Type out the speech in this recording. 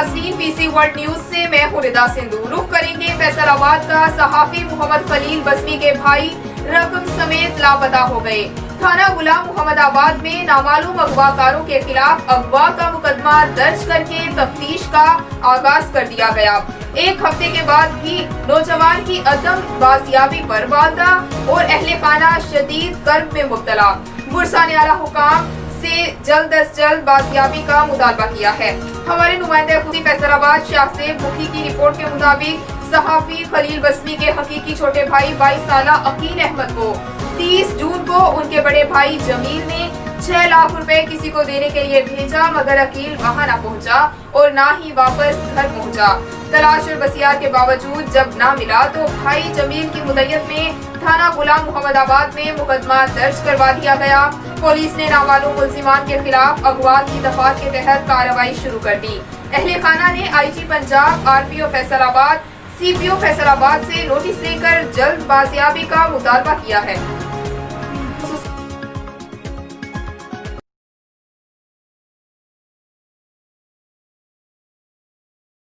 नाज़रीन, PC world news से मैं हूं रिदा सिंधु। रुख करेंगे फैसलाबाद का। सहाफी मोहम्मद खलील बस्मी के भाई रकम समेत लापता हो गए। थाना गुलाम मोहम्मदाबाद में नामालूम अगवाकारों के खिलाफ अगवा का मुकदमा दर्ज करके तफ्तीश का आगाज कर दिया गया। एक हफ्ते के बाद भी नौजवान की अदम बाजियाबी पर वालदा और अहले खाना शदीद कर्ब में मुब्तला। बुरसा ने आला हुकाम से जल्द अज जल्द बाजियाबी का मुतालबा किया है। हमारे नुमाइंदे खुदी फैसलाबाद शाहसेब मुखी की रिपोर्ट के मुताबिक सहाफी खलील बस्मी के हकीकी छोटे भाई 22 साला अकील अहमद को 30 जून को उनके बड़े भाई जमील ने 6 लाख रुपए किसी को देने के लिए भेजा, मगर अकील वहां ना पहुंचा और ना ही वापस घर पहुंचा। तलाश और बसियार के बावजूद जब ना मिला तो भाई जमील की मुद्दत में थाना गुलाम मोहम्मदाबाद में मुकदमा दर्ज करवा दिया गया। पुलिस ने नामालूम मुल्जिमान के खिलाफ अगवा की दफात के तहत कार्रवाई शुरू कर दी। अहले खाना ने IG Punjab, RPO Faisalabad, CPO Faisalabad से नोटिस लेकर जल्द बाजियाबी का मुतालबा किया है।